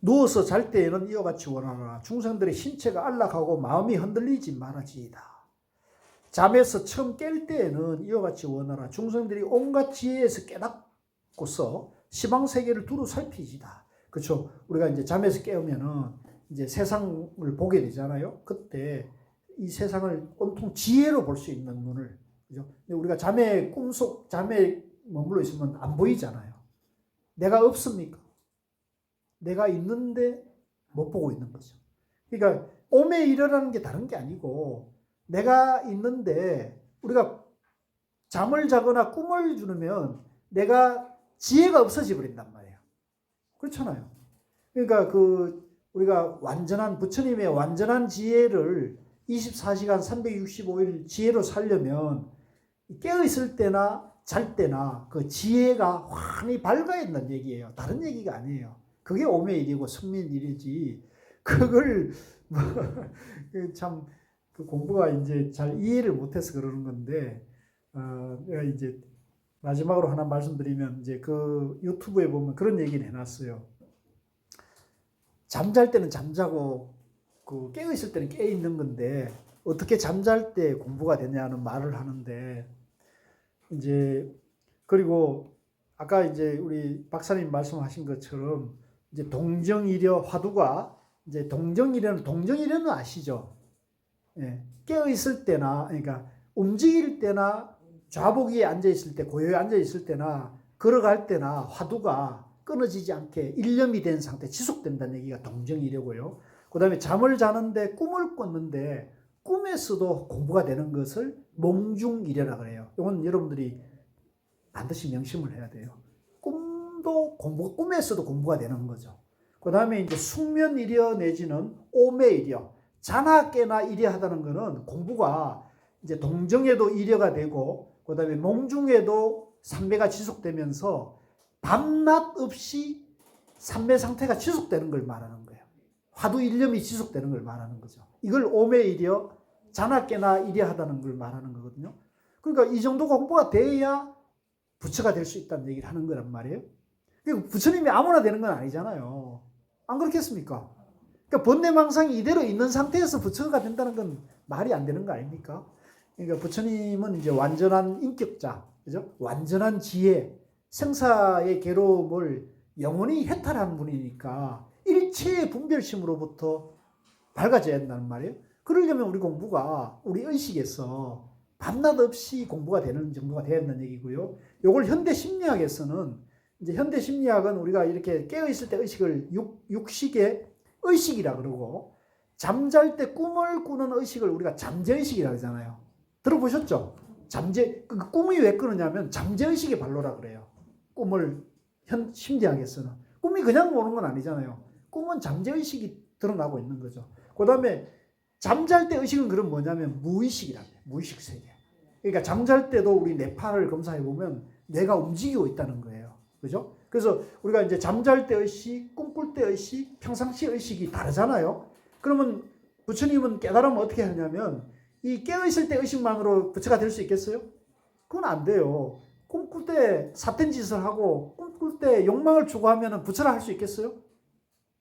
누워서 잘 때에는 이와 같이 원하노라. 중생들의 신체가 안락하고 마음이 흔들리지 말아지이다. 잠에서 처음 깰 때에는 이와 같이 원하라. 중생들이 온갖 지혜에서 깨닫고서 시방세계를 두루 살피지다. 그렇죠? 우리가 이제 잠에서 깨우면은 이제 세상을 보게 되잖아요. 그때 이 세상을 온통 지혜로 볼 수 있는 눈을, 그죠? 근데 우리가 잠에 머물러 있으면 안 보이잖아요. 내가 없습니까? 내가 있는데 못 보고 있는 거죠. 그러니까 오매 이르라는 게 다른 게 아니고, 내가 있는데 우리가 잠을 자거나 꿈을 주면 내가 지혜가 없어져 버린단 말이에요. 그렇잖아요. 그러니까 우리가 부처님의 완전한 지혜를 24시간 365일 지혜로 살려면 깨어있을 때나 잘 때나 그 지혜가 환히 밝아야 된다는 얘기예요. 다른 얘기가 아니에요. 그게 오매일이고 성민일이지. 그걸 참 공부가 이제 잘 이해를 못해서 그러는 건데, 내가 이제 마지막으로 하나 말씀드리면, 이제 그 유튜브에 보면 그런 얘기를 해놨어요. 잠잘 때는 잠자고 깨어 있을 때는 깨어 있는 건데 어떻게 잠잘 때 공부가 되냐는 말을 하는데, 이제 그리고 아까 이제 우리 박사님 말씀하신 것처럼 이제 동정이려 화두가, 이제 동정이려는 아시죠? 예, 깨어 있을 때나, 그러니까 움직일 때나 좌복위에 앉아 있을 때, 고요에 앉아 있을 때나 걸어갈 때나 화두가 끊어지지 않게 일념이 된 상태, 지속된다는 얘기가 동정이려고요. 그 다음에 잠을 자는데 꿈을 꿨는데 꿈에서도 공부가 되는 것을 몽중이려라 그래요. 이건 여러분들이 반드시 명심을 해야 돼요. 꿈에서도 공부가 되는 거죠. 그 다음에 이제 숙면이려 내지는 오매이려, 자나 깨나 이려하다는 것은 공부가 이제 동정에도 이려가 되고, 그 다음에 몽중에도 삼매가 지속되면서 밤낮 없이 삼매 상태가 지속되는 걸 말하는 거예요. 화두 일념이 지속되는 걸 말하는 거죠. 이걸 오매이려, 자나 깨나 이려하다는 걸 말하는 거거든요. 그러니까 이 정도 공부가 돼야 부처가 될 수 있다는 얘기를 하는 거란 말이에요. 그러니까 부처님이 아무나 되는 건 아니잖아요. 안 그렇겠습니까? 그러니까 번뇌망상이 이대로 있는 상태에서 부처가 된다는 건 말이 안 되는 거 아닙니까? 그러니까 부처님은 이제 완전한 인격자, 그죠? 완전한 지혜, 생사의 괴로움을 영원히 해탈하는 분이니까 일체의 분별심으로부터 밝아져야 된다는 말이에요. 그러려면 우리 공부가 우리 의식에서 밤낮 없이 공부가 되는 정도가 되어야 된다는 얘기고요. 요걸 현대 심리학에서는, 이제 현대 심리학은 우리가 이렇게 깨어있을 때 의식을 육식의 의식이라 그러고, 잠잘 때 꿈을 꾸는 의식을 우리가 잠재의식이라 그러잖아요. 들어보셨죠? 꿈이 왜 꾸느냐면 잠재의식의 발로라 그래요. 꿈을 심리학에서는. 꿈이 그냥 오는 건 아니잖아요. 꿈은 잠재의식이 드러나고 있는 거죠. 그 다음에 잠잘 때 의식은 그럼 뭐냐면 무의식이라 그래요. 무의식 세계. 그러니까 잠잘 때도 우리 뇌파를 검사해 보면 뇌가 움직이고 있다는 거예요. 그죠? 그래서 우리가 이제 잠잘 때 의식, 꿈꿀 때 의식, 평상시 의식이 다르잖아요. 그러면 부처님은 깨달으면 어떻게 하냐면, 이 깨어있을 때 의식만으로 부처가 될 수 있겠어요? 그건 안 돼요. 꿈꿀 때 사탄 짓을 하고 꿈꿀 때 욕망을 추구하면 부처라 할 수 있겠어요?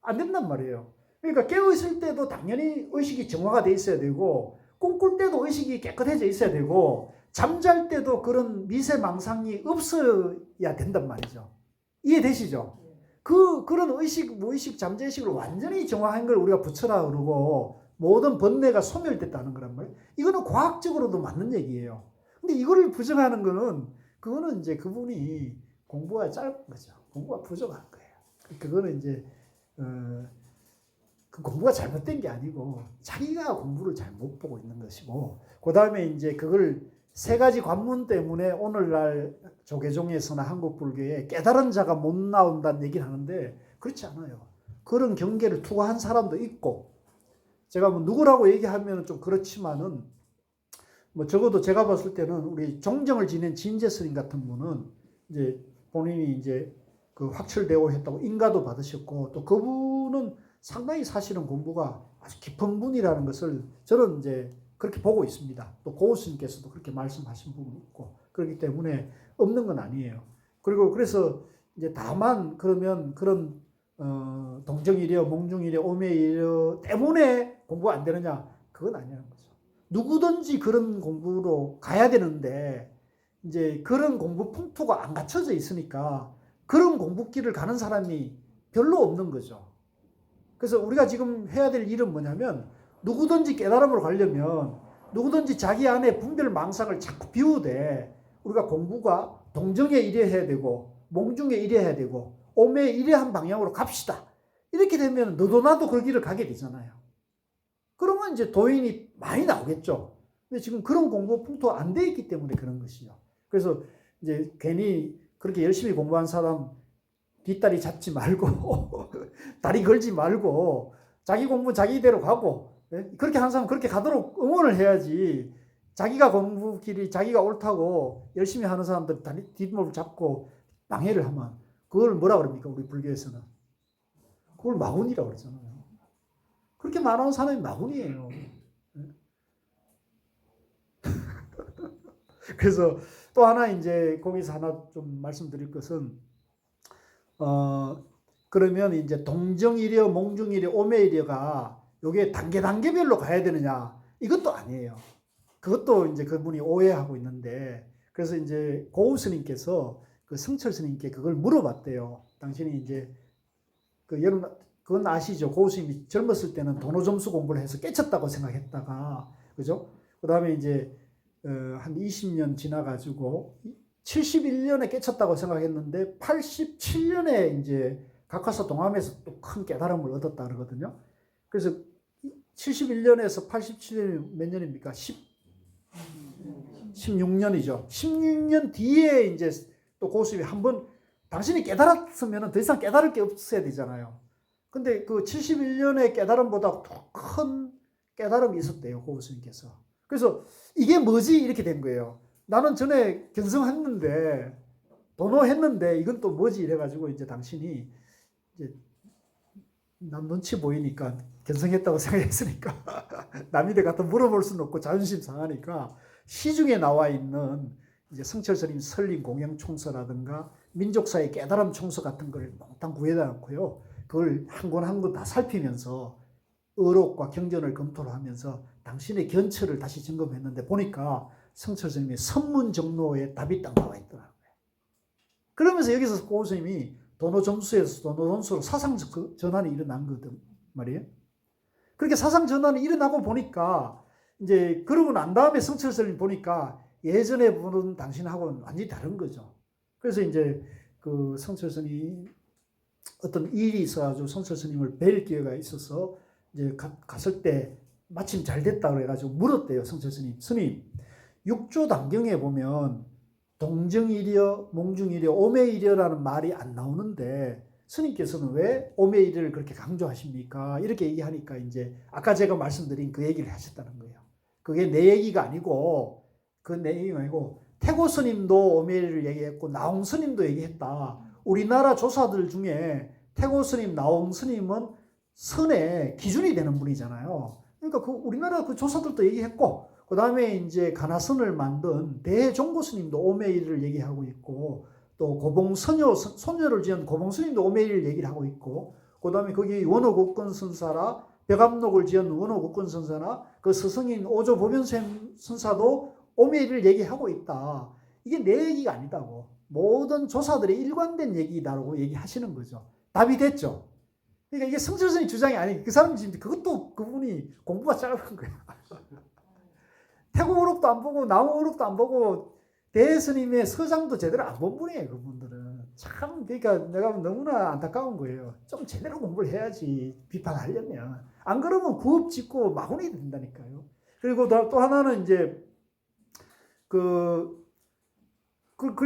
안 된단 말이에요. 그러니까 깨어있을 때도 당연히 의식이 정화가 돼 있어야 되고, 꿈꿀 때도 의식이 깨끗해져 있어야 되고, 잠잘 때도 그런 미세망상이 없어야 된단 말이죠. 이해되시죠? 그런 의식, 무의식, 잠재의식을 완전히 정화한 걸 우리가 부처라 그러고, 모든 번뇌가 소멸됐다는 거란 말이에요. 이거는 과학적으로도 맞는 얘기예요. 근데 이거를 부정하는 그거는 이제 그분이 공부가 짧은 거죠. 공부가 부족한 거예요. 그거는 이제, 그 공부가 잘못된 게 아니고, 자기가 공부를 잘 못 보고 있는 것이고, 그 다음에 이제 그걸 세 가지 관문 때문에 오늘날 조계종에서나 한국불교에 깨달은 자가 못 나온다는 얘기를 하는데, 그렇지 않아요. 그런 경계를 투과한 사람도 있고, 제가 뭐 누구라고 얘기하면 좀 그렇지만은, 뭐 적어도 제가 봤을 때는 우리 종정을 지낸 진제스님 같은 분은 이제 본인이 이제 그 확철대오 했다고 인가도 받으셨고, 또 그분은 상당히 사실은 공부가 아주 깊은 분이라는 것을 저는 이제 그렇게 보고 있습니다. 또 고우스님께서도 그렇게 말씀하신 부분이 있고, 그렇기 때문에 없는 건 아니에요. 그리고 그래서 이제 다만 그러면 그런 동정이려, 몽중이려, 오매이려 때문에 공부가 안 되느냐? 그건 아니라는 거죠. 누구든지 그런 공부로 가야 되는데 이제 그런 공부 풍토가 안 갖춰져 있으니까 그런 공부길을 가는 사람이 별로 없는 거죠. 그래서 우리가 지금 해야 될 일은 뭐냐면 누구든지 깨달음으로 가려면 누구든지 자기 안에 분별망상을 자꾸 비우되 우리가 공부가 동정에 이래야 되고 몽중에 이래야 되고 오매에 이래한 방향으로 갑시다. 이렇게 되면 너도 나도 그 길을 가게 되잖아요. 그러면 이제 도인이 많이 나오겠죠. 근데 지금 그런 공부 풍토가 안 돼 있기 때문에 그런 것이요. 그래서 이제 괜히 그렇게 열심히 공부한 사람 뒷다리 잡지 말고 다리 걸지 말고 자기 공부 자기대로 가고 그렇게 하는 사람은 그렇게 가도록 응원을 해야지. 자기가 공부 길이 자기가 옳다고 열심히 하는 사람들 뒷목을 잡고 방해를 하면 그걸 뭐라 그럽니까? 우리 불교에서는 그걸 마군이라고 그러잖아요. 그렇게 말하는 사람이 마군이에요. 그래서 또 하나 이제 거기서 하나 좀 말씀드릴 것은 그러면 이제 동정이려, 몽중이려, 오매이려가 요게 단계별로 가야 되느냐? 이것도 아니에요. 그것도 이제 그분이 오해하고 있는데 그래서 이제 고우 스님께서 그 성철 스님께 그걸 물어봤대요. 당신이 이제 그 여러분 그건 아시죠? 고우 스님이 젊었을 때는 도노점수 공부를 해서 깨쳤다고 생각했다가 그죠? 그다음에 이제 한 20년 지나가지고 71년에 깨쳤다고 생각했는데 87년에 이제 각화사 동암에서 또 큰 깨달음을 얻었다 그러거든요. 그래서 71년에서 87년이 몇 년입니까? 16년이죠. 16년 뒤에 이제 또 고수님이 한번 당신이 깨달았으면 더 이상 깨달을 게 없어야 되잖아요. 근데 그 71년의 깨달음보다 더 큰 깨달음이 있었대요. 고수님께서. 그래서 이게 뭐지? 이렇게 된 거예요. 나는 전에 견성했는데 도노했는데 이건 또 뭐지? 이래가지고 이제 당신이 이제 남 눈치 보이니까 견성했다고 생각했으니까 남이 돼 갖다 물어볼 수는 없고 자존심 상하니까 시중에 나와 있는 이제 성철 스님 설림 공양 총서라든가 민족사의 깨달음 총서 같은 걸 몽땅 구해다 놓고요. 그걸 한 권 한 권 다 살피면서 의록과 경전을 검토를 하면서 당신의 견처를 다시 점검했는데 보니까 성철 스님의 선문정로에 답이 딱 나와 있더라고요. 그러면서 여기서 고우 스님이 도노점수에서 도노점수로 사상 전환이 일어난 거든 말이에요. 그렇게 사상 전환이 일어나고 보니까 이제 그러고 난 다음에 성철 스님 보니까 예전에 보는 당신하고는 완전히 다른 거죠. 그래서 이제 그 성철 스님 어떤 일이 있어가지고 성철 스님을 뵐 기회가 있어서 이제 갔을 때 마침 잘 됐다 그래가지고 물었대요. 성철 스님. 스님, 육조 단경에 보면 동정이려, 몽중이려, 오매이려라는 말이 안 나오는데 스님께서는 왜 오매이려를 그렇게 강조하십니까? 이렇게 얘기하니까 이제 아까 제가 말씀드린 그 얘기를 하셨다는 거예요. 그게 내 얘기가 아니고 그 내 얘기가 아니고 태고 스님도 오매이려를 얘기했고 나홍 스님도 얘기했다. 우리나라 조사들 중에 태고 스님, 나홍 스님은 선의 기준이 되는 분이잖아요. 그러니까 그 우리나라 그 조사들도 얘기했고 그 다음에 이제 가나선을 만든 대종고 스님도 오매이를 얘기하고 있고 또 소녀를 지은 고봉 스님도 오매이를 얘기를 하고 있고 그 다음에 거기 원호국권 선사라 벽암록을 지은 원호국권 선사나 그 스승인 오조 보변샘 선사도 오매이를 얘기하고 있다. 이게 내 얘기가 아니다고. 모든 조사들의 일관된 얘기다라고 얘기하시는 거죠. 답이 됐죠. 그러니까 이게 성철 스님 주장이 아니 그 사람이 지금 그것도 그분이 공부가 짧은 거야. 태국 의록도 안 보고 나무 의록도 안 보고 대스님의 서장도 제대로 안 본 분이에요. 그분들은 참 그러니까 내가 너무나 안타까운 거예요. 좀 제대로 공부를 해야지 비판하려면 안 그러면 구업 짓고 마구니 된다니까요. 그리고 또 하나는 이제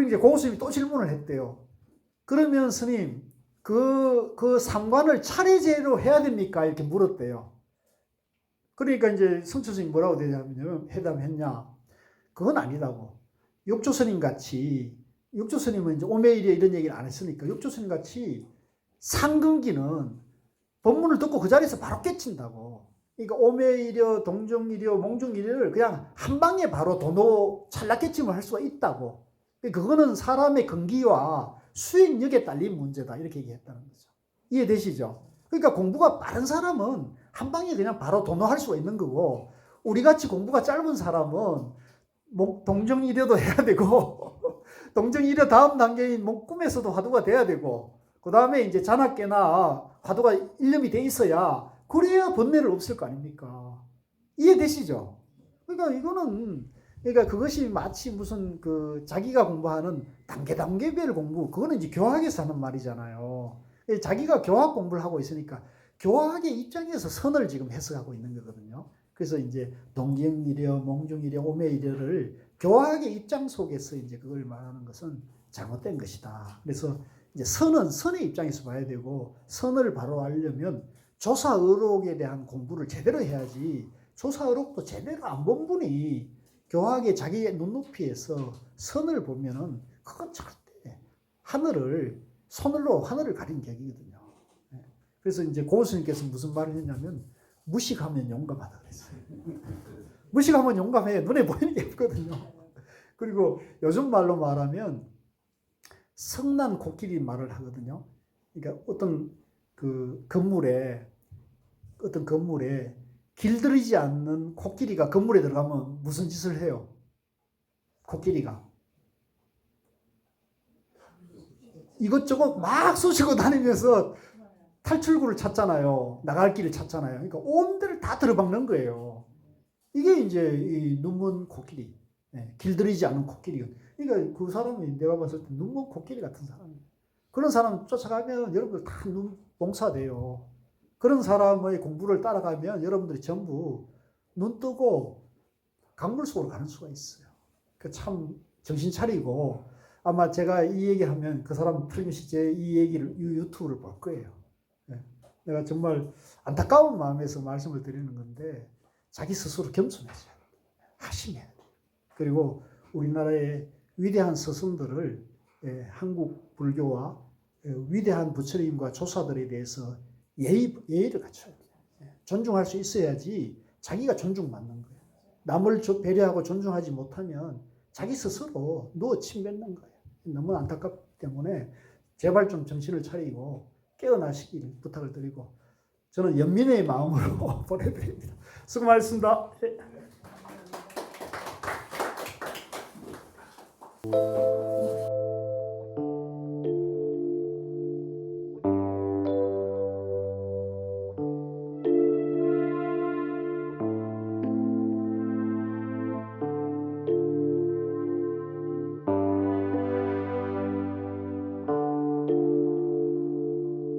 이제 고우 스님이 또 질문을 했대요. 그러면 스님 그 상관을 차례제로 해야 됩니까? 이렇게 물었대요. 그러니까 이제 성철 스님이 뭐라고 대답했냐? 그건 아니다고. 육조 스님 같이 육조 스님은 이제 오매이려 이런 얘기를 안 했으니까 육조 스님 같이 상근기는 법문을 듣고 그 자리에서 바로 깨친다고. 그러니까 오매이려, 동정이려, 몽중이려를 그냥 한 방에 바로 도노 찰나 깨침을 할 수가 있다고. 그거는 사람의 근기와 수행력에 딸린 문제다 이렇게 얘기했다는 거죠. 이해되시죠? 그러니까 공부가 빠른 사람은 한 방에 그냥 바로 도노할 수가 있는 거고, 우리같이 공부가 짧은 사람은 동정이려도 해야 되고 동정이려 다음 단계인 꿈에서도 화두가 돼야 되고, 그 다음에 이제 자나깨나 화두가 일념이 돼 있어야, 그래야 번뇌를 없을 거 아닙니까? 이해되시죠? 그러니까 이거는, 그러니까 그것이 마치 무슨 그 자기가 공부하는 단계별 공부, 그거는 이제 교학에서 하는 말이잖아요. 자기가 교학 공부를 하고 있으니까 교학의 입장에서 선을 지금 해석하고 있는 거거든요. 그래서 이제 동경이려, 몽중이려, 오매이려를 교학의 입장 속에서 이제 그걸 말하는 것은 잘못된 것이다. 그래서 이제 선은 선의 입장에서 봐야 되고, 선을 바로 알려면 조사의록에 대한 공부를 제대로 해야지, 조사의록도 제대로 안 본 분이 교학의 자기의 눈높이에서 선을 보면은 그건 절대 손으로 하늘을 가린 격이거든요. 그래서 이제 고스님께서 무슨 말을 했냐면, 무식하면 용감하다 그랬어요. 무식하면 용감해. 눈에 보이는 게 없거든요. 그리고 요즘 말로 말하면 성난 코끼리 말을 하거든요. 그러니까 어떤 건물에 길들이지 않는 코끼리가 건물에 들어가면 무슨 짓을 해요? 코끼리가 이것저것 막 쑤시고 다니면서 탈출구를 찾잖아요. 나갈 길을 찾잖아요. 그러니까 온 데를 다 들어박는 거예요. 이게 이제 이 눈먼 코끼리, 길들이지 않은 코끼리. 그러니까 그 사람이 내가 봤을 때 눈먼 코끼리 같은 사람이에요. 그런 사람 쫓아가면 여러분들 다 농사돼요. 그런 사람의 공부를 따라가면 여러분들이 전부 눈 뜨고 강물 속으로 가는 수가 있어요. 참 정신 차리고, 아마 제가 이 얘기하면 그 사람 틀림없이 제 이 얘기를, 이 유튜브를 볼 거예요. 내가 정말 안타까운 마음에서 말씀을 드리는 건데, 자기 스스로 겸손해져야 돼요. 하심해야 돼요. 그리고 우리나라의 위대한 스승들을, 한국 불교와 위대한 부처님과 조사들에 대해서 예의를 갖춰야 돼요. 존중할 수 있어야지 자기가 존중받는 거예요. 남을 배려하고 존중하지 못하면 자기 스스로 누워 침 뱉는 거예요. 너무 안타깝기 때문에 제발 좀 정신을 차리고 깨어나시길 부탁을 드리고, 저는 연민의 마음으로 보내드립니다. 수고 많으셨습니다. 네.